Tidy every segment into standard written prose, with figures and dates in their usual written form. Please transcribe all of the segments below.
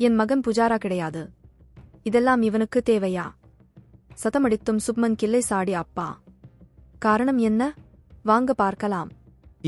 என் மகன் புஜாரா கிடையாது. இதெல்லாம் இவனுக்கு தேவையா? சதமடித்தும் சுப்மன் கில்லை சாடி அப்பா. காரணம் என்ன? வாங்க பார்க்கலாம்.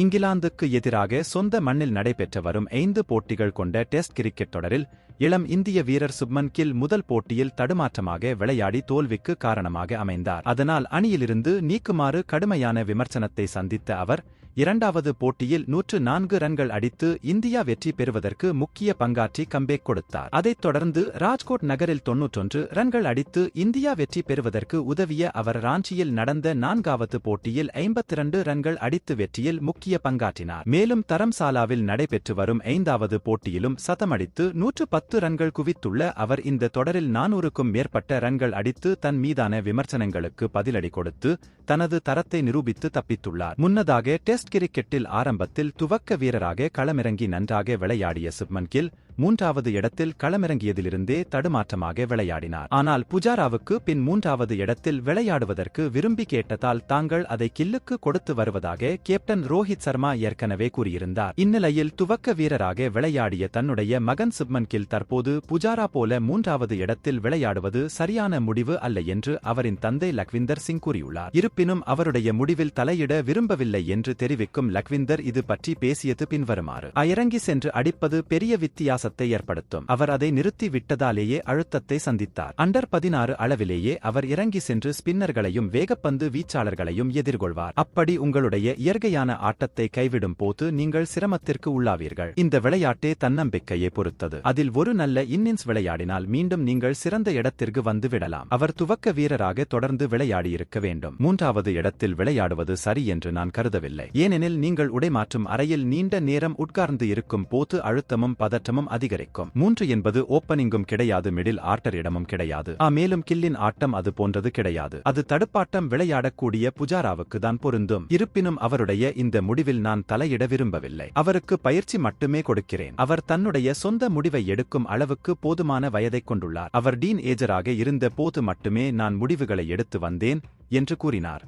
இங்கிலாந்துக்கு எதிராக சொந்த மண்ணில் நடைபெற்று வரும் 5 போட்டிகள் கொண்ட டெஸ்ட் கிரிக்கெட் தொடரில் இளம் இந்திய வீரர் சுப்மன் கில் முதல் போட்டியில் தடுமாற்றமாக விளையாடி தோல்விக்கு காரணமாக அமைந்தார். அதனால் அணியிலிருந்து நீக்குமாறு கடுமையான விமர்சனத்தை சந்தித்த அவர் இரண்டாவது போட்டியில் 104 ரன்கள் அடித்து இந்தியா வெற்றி பெறுவதற்கு முக்கிய பங்காற்றி கம்பேக் கொடுத்தார். அதைத் தொடர்ந்து ராஜ்கோட் நகரில் 91 ரன்கள் அடித்து இந்தியா வெற்றி பெறுவதற்கு உதவிய அவர் ராஞ்சியில் நடந்த 4வது போட்டியில் 52 ரன்கள் அடித்து வெற்றியில் முக்கிய பங்காற்றினார். மேலும் தரம்சாலாவில் நடைபெற்று வரும் 5வது போட்டியிலும் சதமடித்து 110 ரன்கள் குவித்துள்ள அவர் இந்த தொடரில் 400க்கும் மேற்பட்ட ரன்கள் அடித்து தன் மீதான விமர்சனங்களுக்கு பதிலடி கொடுத்து தனது தரத்தை நிரூபித்து தப்பித்துள்ளார். முன்னதாக டெஸ்ட் கிரிக்கெட்டில் ஆரம்பத்தில் துவக்க வீரராக களமிறங்கி நன்றாக விளையாடிய சுப்மன் கில் 3வது இடத்தில் களமிறங்கியதிலிருந்தே தடுமாற்றமாக விளையாடினார். ஆனால் புஜாராவுக்கு பின் 3வது இடத்தில் விளையாடுவதற்கு விரும்பி கேட்டதால் தாங்கள் அதை கில்லுக்கு கொடுத்து வருவதாக கேப்டன் ரோஹித் சர்மா ஏற்கனவே கூறியிருந்தார். இந்நிலையில் துவக்க வீரராக விளையாடிய தன்னுடைய மகன் சுப்மன் கில் தற்போது புஜாரா போல 3வது இடத்தில் விளையாடுவது சரியான முடிவு அல்ல என்று அவரின் தந்தை லக்விந்தர் சிங் கூறியுள்ளார். இருப்பினும் அவருடைய முடிவில் தலையிட விரும்பவில்லை என்று தெரிவிக்கும் லக்விந்தர் இது பற்றி பேசியது பின்வருமாறு: இறங்கி சென்று அடிப்பது பெரிய வித்தியாசத்தை ஏற்படுத்தும். அவர் அதை நிறுத்தி விட்டதாலேயே அழுத்தத்தை சந்தித்தார். அண்டர் 16 அளவிலேயே அவர் இறங்கி சென்று ஸ்பின்னர்களையும் வேகப்பந்து வீச்சாளர்களையும் எதிர்கொள்வார். அப்படி உங்களுடைய இயற்கையான ஆட்டத்தை கைவிடும் போது நீங்கள் சிரமத்திற்கு உள்ளாவீர்கள். இந்த விளையாட்டே தன்னம்பிக்கையை பொறுத்தது. அதில் ஒரு நல்ல இன்னிங்ஸ் விளையாடினால் மீண்டும் நீங்கள் சிறந்த இடத்திற்கு வந்து விடலாம். அவர் துவக்க வீரராக தொடர்ந்து விளையாடியிருக்க வேண்டும். 3வது இடத்தில் விளையாடுவது சரி என்று நான் கருதவில்லை. ஏனெனில் நீங்கள் உடைமாற்றும் அறையில் நீண்ட நேரம் உட்கார்ந்து இருக்கும் போது அழுத்தமும் பதற்றமும் அதிகரிக்கும். 3 என்பது ஓப்பனிங்கும் கிடையாது, மிடில் ஆர்டர் இடமும் கிடையாது. மேலும் கில்லின் ஆட்டம் அது போன்றது கிடையாது. அது தடுப்பாட்டம் விளையாடக்கூடிய புஜாராவுக்கு தான் பொருந்தும். இருப்பினும் அவருடைய இந்த முடிவில் நான் தலையிட விரும்பவில்லை. அவருக்கு பயிற்சி மட்டுமே கொடுக்கிறேன். அவர் தன்னுடைய சொந்த முடிவை எடுக்கும் அளவுக்கு போதுமான வயதைக் கொண்டுள்ளார். அவர் டீன் ஏஜராக இருந்த போது மட்டுமே நான் முடிவுகளை எடுத்து வந்தேன் என்று கூறினார்.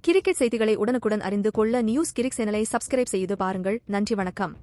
கிரிக்கெட் செய்திகளை உடனுக்குடன் அறிந்து கொள்ள நியூஸ் கிரிக் சேனலை சப்ஸ்கிரைப் செய்து பாருங்கள். நன்றி, வணக்கம்.